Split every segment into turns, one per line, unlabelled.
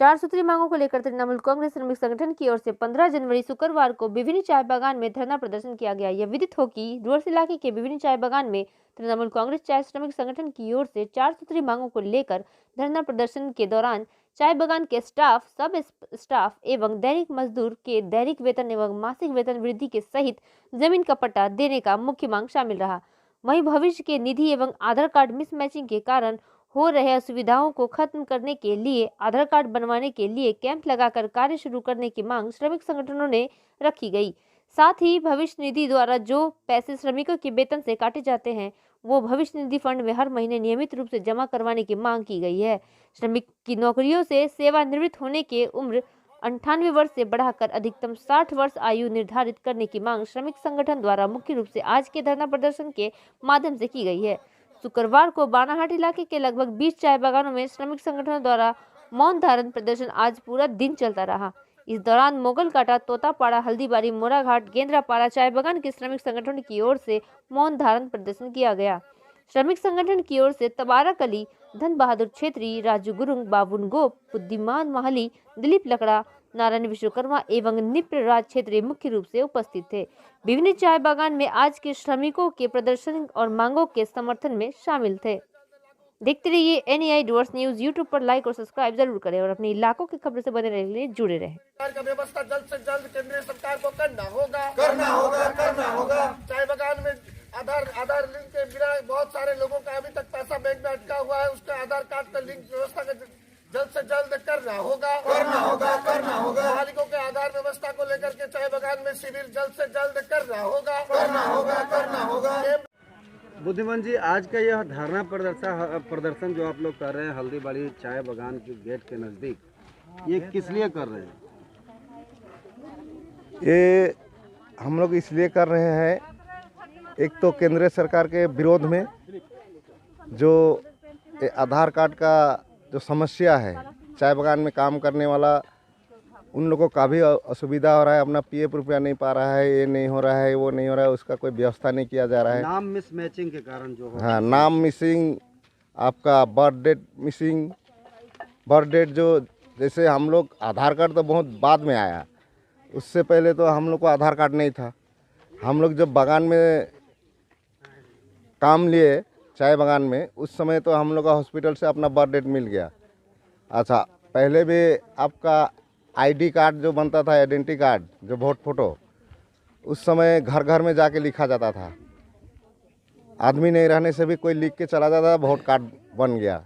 4 सूत्री मांगों को लेकर तृणमूल कांग्रेस श्रमिक संगठन की ओर से 15 जनवरी शुक्रवार को विभिन्न चाय बागान में धरना प्रदर्शन किया गया। यह विदित हो कि डुवर्स इलाके के विभिन्न चाय बागान में तृणमूल कांग्रेस चाय श्रमिक संगठन की ओर से 4 सूत्री मांगों को लेकर धरना प्रदर्शन के दौरान चाय बागान के स्टाफ, सब स्टाफ एवं दैनिक मजदूर के दैनिक वेतन एवं मासिक वेतन वृद्धि के सहित जमीन का पट्टा देने का मुख्य मांग शामिल रहा। वहीं भविष्य के निधि एवं आधार कार्ड मिसमैचिंग के कारण हो रहे असुविधाओं को खत्म करने के लिए आधार कार्ड बनवाने के लिए कैंप लगाकर कार्य शुरू करने की मांग श्रमिक संगठनों ने रखी गई। साथ ही भविष्य निधि द्वारा जो पैसे श्रमिकों के वेतन से काटे जाते हैं वो भविष्य निधि फंड में हर महीने नियमित रूप से जमा करवाने की मांग की गई है। श्रमिक की नौकरियों से सेवानिवृत्त होने के उम्र 98 वर्ष से बढ़ाकर अधिकतम 60 वर्ष आयु निर्धारित करने की मांग श्रमिक संगठन द्वारा मुख्य रूप से आज के धरना प्रदर्शन के माध्यम से की गई है। शुक्रवार को बानाहाट इलाके के लगभग 20 चाय बागानों में श्रमिक संगठनों द्वारा मौन धारण प्रदर्शन आज पूरा दिन चलता रहा। इस दौरान मोगलकाटा, तोतापाड़ा, हल्दीबारी, मोराघाट, गेंद्रापाड़ा चाय बागान के श्रमिक संगठन की ओर से मौन धारण प्रदर्शन किया गया। श्रमिक संगठन की ओर से तबारक अली, धन बहादुर छेत्री, राजू गुरुंग, बाबुन गोप, बुद्धिमान महली, दिलीप लकड़ा, नारायण विश्वकर्मा एवं निप्र राज छेत्री मुख्य रूप से उपस्थित थे। विभिन्न चाय बागान में आज के श्रमिकों के प्रदर्शन और मांगों के समर्थन में शामिल थे। देखते रहिए NAI डुवर्स न्यूज। यूट्यूब पर लाइक और सब्सक्राइब जरूर करें और अपने इलाकों की खबरों से बने रहने के लिए जुड़े रहें।
का व्यवस्था जल्द से जल्द केंद्रीय सरकार को करना होगा। चाय बागान में आधार लिंक के बिना बहुत सारे लोगों का अभी तक पैसा बैंक में अटका हुआ है। उसके आधार कार्ड का लिंक व्यवस्था का जल्द से जल्द करना होगा। मालिकों के आधार व्यवस्था को लेकर के चाय बागान में शिविर जल्द से जल्द करना होगा।
बुद्धिमान जी, आज का यह धरना प्रदर्शन जो आप लोग कर रहे हैं हल्दीबाड़ी चाय बागान के गेट के नज़दीक, ये किस लिए कर रहे हैं?
ये हम लोग इसलिए कर रहे हैं, एक तो केंद्र सरकार के विरोध में जो आधार कार्ड का जो समस्या है, चाय बागान में काम करने वाला उन लोगों का भी असुविधा हो रहा है, अपना PF रुपया नहीं पा रहा है, ये नहीं हो रहा है, वो नहीं हो रहा है, उसका कोई व्यवस्था नहीं किया जा रहा है।
नाम मिसमैचिंग के कारण जो हो,
हाँ, नाम मिसिंग, आपका birth date missing, birth date जो जैसे हम लोग आधार कार्ड तो बहुत बाद में आया, उससे पहले तो हम लोग को आधार कार्ड नहीं था। हम लोग जब बागान में काम लिए चाय बागान में, उस समय तो हम लोग का हॉस्पिटल से अपना बर्थ डेट मिल गया। अच्छा, पहले भी आपका ID कार्ड जो बनता था, आइडेंटिटी कार्ड जो वोट फोटो, उस समय घर घर में जाके लिखा जाता था। आदमी नहीं रहने से भी कोई लिख के चला जाता था, वोट कार्ड बन गया।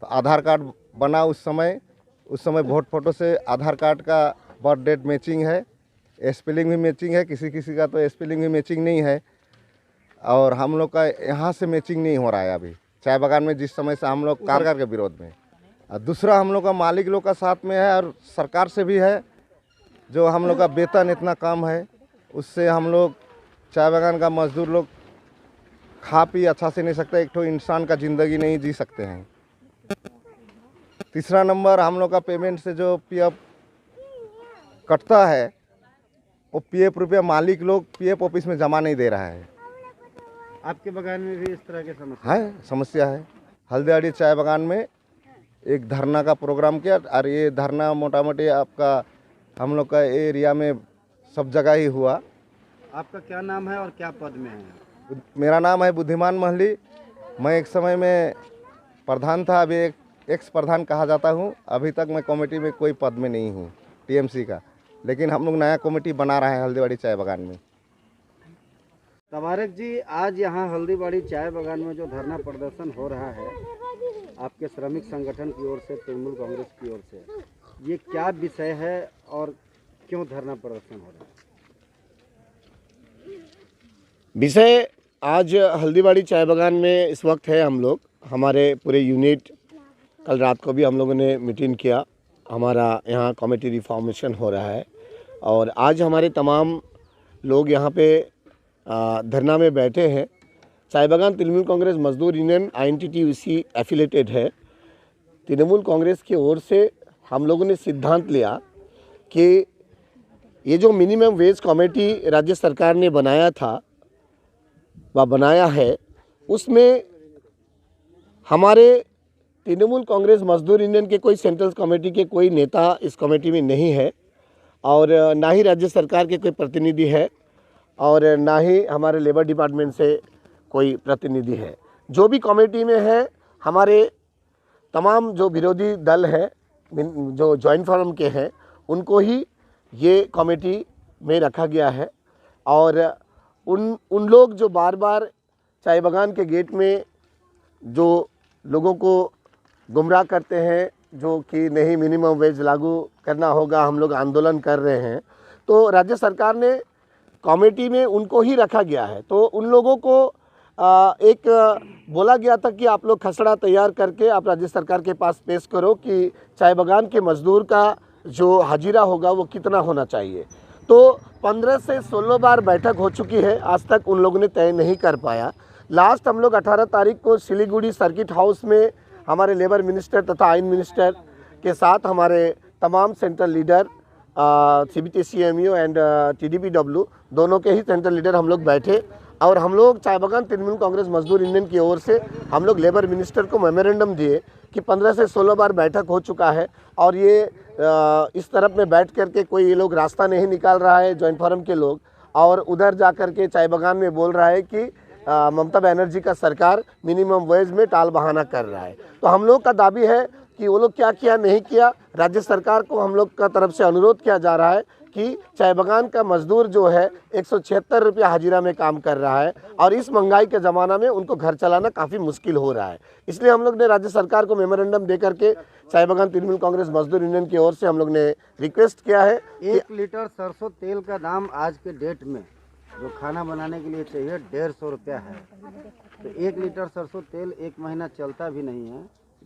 तो आधार कार्ड बना उस समय वोट फोटो से आधार कार्ड का बर्थ डेट मैचिंग है, स्पेलिंग भी मैचिंग है, किसी का तो स्पेलिंग भी मैचिंग नहीं है। और हम लोग का यहाँ से मैचिंग नहीं हो रहा है अभी चाय बागान में, जिस समय से हम लोग कारगर के विरोध में। और दूसरा, हम लोग का मालिक लोग का साथ में है और सरकार से भी है, जो हम लोग का वेतन इतना कम है, उससे हम लोग चाय बागान का मजदूर लोग खा पी अच्छा से नहीं सकते, एक तो इंसान का ज़िंदगी नहीं जी सकते हैं। तीसरा नंबर, हम लोग का पेमेंट से जो PF कटता है, वो PF रुपया मालिक लोग PF ऑफिस में जमा नहीं दे रहा है।
आपके बागान में भी इस तरह की
समस्या है। हल्दीबाड़ी चाय बागान में एक धरना का प्रोग्राम किया और ये धरना मोटा मोटी आपका हम लोग का एरिया में सब जगह ही हुआ।
आपका क्या नाम है और क्या पद में है?
मेरा नाम है बुद्धिमान महली। मैं एक समय में प्रधान था, अभी एक एक्स प्रधान कहा जाता हूँ। अभी तक मैं कमेटी में कोई पद में नहीं हूँ TMC का, लेकिन हम लोग नया कमेटी बना रहे हैं हल्दीबाड़ी चाय बागान में।
तबारक जी, आज यहाँ हल्दीबाड़ी चाय बागान में जो धरना प्रदर्शन हो रहा है आपके श्रमिक संगठन की ओर से, तृणमूल कांग्रेस की ओर से, ये क्या विषय है और क्यों धरना प्रदर्शन हो रहा है?
विषय आज हल्दीबाड़ी चाय बागान में इस वक्त है, हम लोग हमारे पूरे यूनिट, कल रात को भी हम लोगों ने मीटिंग किया, हमारा यहाँ कमेटी रिफॉर्मेशन हो रहा है और आज हमारे तमाम लोग यहाँ पे धरना में बैठे हैं। चाय बागान तृणमूल कांग्रेस मजदूर यूनियन INTTUC एफिलेटेड है। तृणमूल कांग्रेस की ओर से हम लोगों ने सिद्धांत लिया कि ये जो मिनिमम वेज कमेटी राज्य सरकार ने बनाया था व बनाया है, उसमें हमारे तृणमूल कांग्रेस मजदूर यूनियन के कोई सेंट्रल कमेटी के कोई नेता इस कमेटी में नहीं है और ना ही राज्य सरकार के कोई प्रतिनिधि है और ना ही हमारे लेबर डिपार्टमेंट से कोई प्रतिनिधि है। जो भी कमेटी में है हमारे तमाम जो विरोधी दल है जो जॉइंट फोरम के हैं उनको ही ये कमेटी में रखा गया है और उन लोग जो बार बार चाय बागान के गेट में जो लोगों को गुमराह करते हैं जो कि नहीं मिनिमम वेज लागू करना होगा, हम लोग आंदोलन कर रहे हैं, तो राज्य सरकार ने कमेटी में उनको ही रखा गया है। तो उन लोगों को एक बोला गया था कि आप लोग खसड़ा तैयार करके आप राज्य सरकार के पास पेश करो कि चाय बागान के मजदूर का जो हाजिरा होगा वो कितना होना चाहिए। तो 15 से 16 बार बैठक हो चुकी है, आज तक उन लोगों ने तय नहीं कर पाया। लास्ट हम लोग 18 तारीख को सिलीगुड़ी सर्किट हाउस में हमारे लेबर मिनिस्टर तथा आइन मिनिस्टर के साथ हमारे तमाम central leader CBT-CMU and TDPW दोनों के ही सेंट्रल लीडर हम लोग बैठे और हम लोग चाय बागान तृणमूल कांग्रेस मजदूर यूनियन की ओर से हम लोग लेबर मिनिस्टर को मेमोरेंडम दिए कि 15 से 16 बार बैठक हो चुका है और ये इस तरफ में बैठ करके कोई ये लोग रास्ता नहीं निकाल रहा है जॉइंट फोरम के लोग और उधर जा कर के चाय बागान में बोल रहा है कि ममता बनर्जी का सरकार मिनिमम वेज में टाल बहाना कर रहा है। तो हम लोग का दाबी है कि वो लोग क्या किया नहीं किया। राज्य सरकार को हम लोग का तरफ से अनुरोध किया जा रहा है कि चाय बागान का मजदूर जो है 176 रुपया हाजिरा में काम कर रहा है और इस महंगाई के ज़माना में उनको घर चलाना काफ़ी मुश्किल हो रहा है। इसलिए हम लोग ने राज्य सरकार को मेमोरेंडम दे करके चाय बागान तृणमूल कांग्रेस मजदूर यूनियन की ओर से हम लोग ने रिक्वेस्ट किया है।
1 लीटर सरसों तेल का दाम आज के डेट में जो खाना बनाने के लिए चाहिए 150 रुपया है। तो 1 लीटर सरसों तेल 1 महीना चलता भी नहीं है,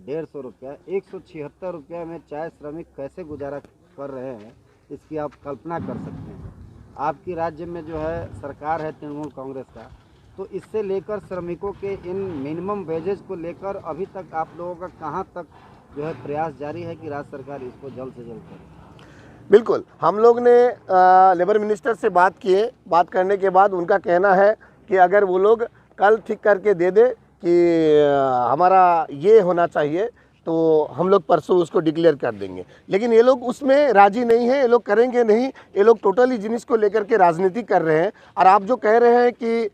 150 रुपया। 176 रुपया में चाय श्रमिक कैसे गुजारा कर रहे हैं इसकी आप कल्पना कर सकते हैं। आपकी राज्य में जो है सरकार है तृणमूल कांग्रेस का, तो इससे लेकर श्रमिकों के इन मिनिमम वेजेस को लेकर अभी तक आप लोगों का कहाँ तक जो है प्रयास जारी है कि राज्य सरकार इसको जल्द से जल्द करे?
बिल्कुल, हम लोग ने लेबर मिनिस्टर से बात किए, बात करने के बाद उनका कहना है कि अगर वो लोग कल ठीक करके दे दे कि हमारा ये होना चाहिए तो हम लोग परसों उसको डिक्लेयर कर देंगे। लेकिन ये लोग उसमें राजी नहीं है, ये लोग करेंगे नहीं, ये लोग टोटली जिनिस को लेकर के राजनीति कर रहे हैं। और आप जो कह रहे हैं कि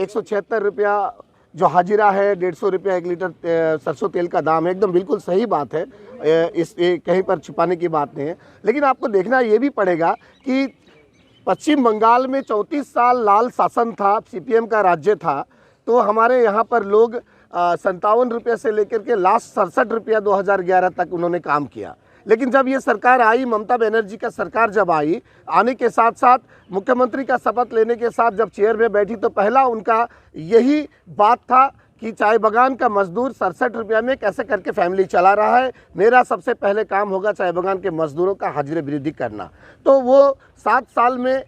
176 रुपया जो हाजिरा है, 150 रुपया 1 लीटर सरसों तेल का दाम है, एकदम बिल्कुल सही बात है, इस कहीं पर छुपाने की बात नहीं है। लेकिन आपको देखना ये भी पड़ेगा कि पश्चिम बंगाल में 34 साल लाल शासन था, CPM का राज्य था, तो हमारे यहाँ पर लोग 57 रुपये से लेकर के लास्ट 67 रुपया 2011 तक उन्होंने काम किया। लेकिन जब ये सरकार आई, ममता बनर्जी का सरकार जब आई, आने के साथ साथ मुख्यमंत्री का शपथ लेने के साथ जब चेयर में बैठी तो पहला उनका यही बात था कि चाय बागान का मजदूर 67 रुपया में कैसे करके फैमिली चला रहा है, मेरा सबसे पहले काम होगा चाय बागान के मजदूरों का हाजिरा वृद्धि करना। तो वो 7 साल में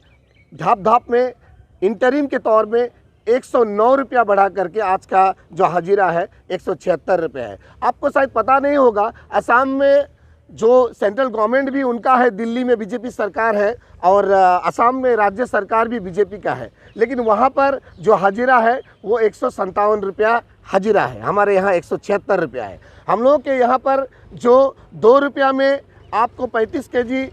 धाप में इंटरिम के तौर में 109 रुपया बढ़ा करके आज का जो हाजिरा है 176 रुपये है। आपको शायद पता नहीं होगा, असम में जो सेंट्रल गवर्नमेंट भी उनका है, दिल्ली में बीजेपी सरकार है और असम में राज्य सरकार भी बीजेपी का है, लेकिन वहाँ पर जो हाजिरा है वो 157 रुपया हाजिरा है, हमारे यहाँ 176 रुपया है। हम लोगों के यहाँ पर जो 2 रुपया में आपको 35 kg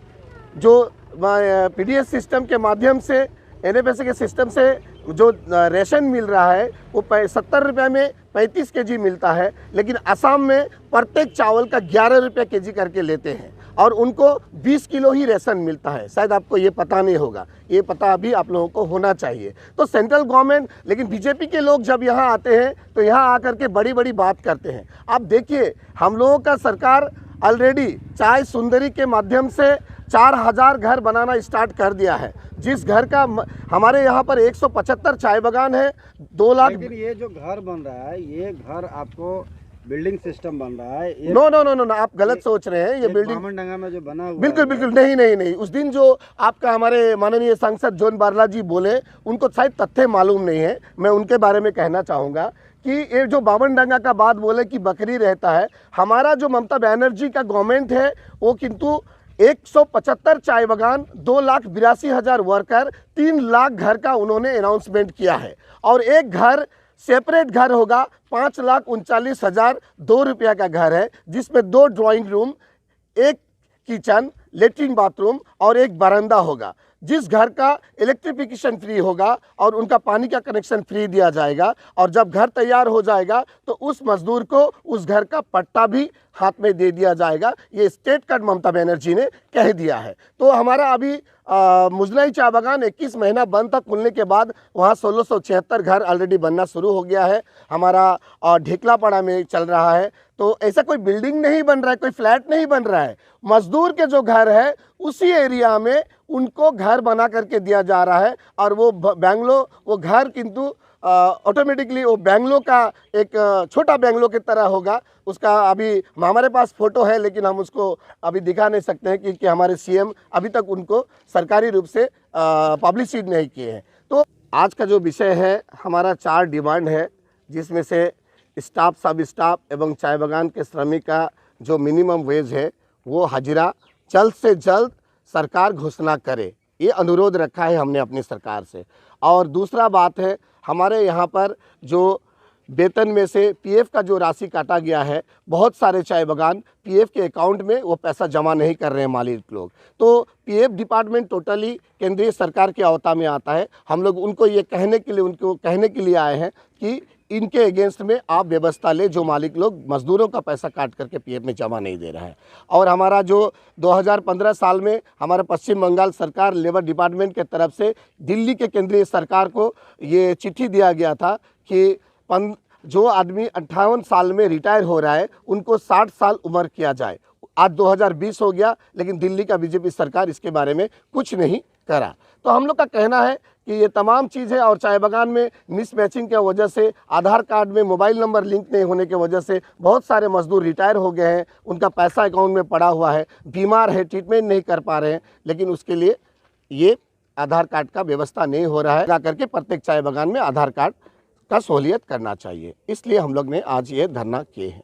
जो PDS सिस्टम के माध्यम से, NFSA के सिस्टम से जो रेशन मिल रहा है वो 70 रुपये में 35 kg मिलता है, लेकिन असम में प्रत्येक चावल का 11 रुपये kg करके लेते हैं और उनको 20 किलो ही रेशन मिलता है। शायद आपको ये पता नहीं होगा, ये पता अभी आप लोगों को होना चाहिए। तो सेंट्रल गवर्नमेंट, लेकिन बीजेपी के लोग जब यहाँ आते हैं तो यहाँ आकर के बड़ी बड़ी बात करते हैं। आप देखिए, हम लोगों का सरकार ऑलरेडी चाय सुंदरी के माध्यम से 4000 घर बनाना स्टार्ट कर दिया है। जिस घर का हमारे यहाँ पर 175 चाय बागान है, 2 लाख।
लेकिन ये जो घर बन रहा है, ये घर आपको बिल्डिंग सिस्टम बन रहा है।
नो, आप गलत सोच रहे हैं। ये बिल्डिंग
बामनडंगा में जो बना हुआ
बिल्कुल नहीं। उस दिन जो आपका हमारे माननीय सांसद जॉन बारला जी बोले, उनको शायद तथ्य मालूम नहीं है। मैं उनके बारे में कहना चाहूँगा कि ये जो बामनडंगा का बात बोले कि बकरी रहता है, हमारा जो ममता बनर्जी का गवर्नमेंट है वो किंतु 175 चाय बागान, 2,82,000 वर्कर, 3 लाख घर का उन्होंने अनाउंसमेंट किया है और एक घर सेपरेट घर होगा 5,39,002 रुपया का घर है, जिसमें 2 drawing room, 1 kitchen, latrine bathroom और 1 बरामदा होगा। जिस घर का इलेक्ट्रिफिकेशन फ्री होगा और उनका पानी का कनेक्शन फ्री दिया जाएगा, और जब घर तैयार हो जाएगा तो उस मजदूर को उस घर का पट्टा भी हाथ में दे दिया जाएगा। ये स्टेट कार्ड ममता बनर्जी ने कह दिया है। तो हमारा अभी मुजलाई चाय बागान 21 महीना बंद था, खुलने के बाद वहाँ 1676 घर ऑलरेडी बनना शुरू हो गया है। हमारा ढेकलापाड़ा में चल रहा है। तो ऐसा कोई बिल्डिंग नहीं बन रहा है, कोई फ्लैट नहीं बन रहा है। मजदूर के जो घर है उसी एरिया में उनको घर बना करके दिया जा रहा है, और वो घर किंतु ऑटोमेटिकली वो बैंगलो का एक छोटा बैंगलो की तरह होगा। उसका अभी हमारे पास फ़ोटो है, लेकिन हम उसको अभी दिखा नहीं सकते हैं क्योंकि हमारे सीएम अभी तक उनको सरकारी रूप से पब्लिसिटी नहीं किए हैं। तो आज का जो विषय है, हमारा 4 डिमांड है, जिसमें से स्टाफ, सब स्टाफ एवं चाय बागान के श्रमिक का जो मिनिमम वेज है वो हाजिरा जल्द से जल्द सरकार घोषणा करे, ये अनुरोध रखा है हमने अपनी सरकार से। और दूसरा बात है, हमारे यहाँ पर जो वेतन में से पीएफ का जो राशि काटा गया है, बहुत सारे चाय बागान पीएफ के अकाउंट में वो पैसा जमा नहीं कर रहे हैं मालिक लोग। तो पीएफ डिपार्टमेंट टोटली केंद्रीय सरकार के आवता में आता है। हम लोग उनको कहने के लिए आए हैं कि इनके अगेंस्ट में आप व्यवस्था ले, जो मालिक लोग मजदूरों का पैसा काट करके पीएफ में जमा नहीं दे रहा है। और हमारा जो 2015 साल में हमारा पश्चिम बंगाल सरकार लेबर डिपार्टमेंट के तरफ से दिल्ली के केंद्रीय सरकार को ये चिट्ठी दिया गया था कि जो आदमी 58 साल में रिटायर हो रहा है उनको 60 साल उम्र किया जाए। आज 2020 हो गया, लेकिन दिल्ली का बीजेपी सरकार इसके बारे में कुछ नहीं करा। तो हम लोग का कहना है कि ये तमाम चीज़ें और चाय बागान में मिसमैचिंग की वजह से, आधार कार्ड में मोबाइल नंबर लिंक नहीं होने की वजह से बहुत सारे मजदूर रिटायर हो गए हैं, उनका पैसा अकाउंट में पड़ा हुआ है, बीमार है, ट्रीटमेंट नहीं कर पा रहे हैं, लेकिन उसके लिए ये आधार कार्ड का व्यवस्था नहीं हो रहा है। जा करके प्रत्येक चाय बागान में आधार कार्ड का सहूलियत करना चाहिए, इसलिए हम लोग ने आज ये धरना किए हैं।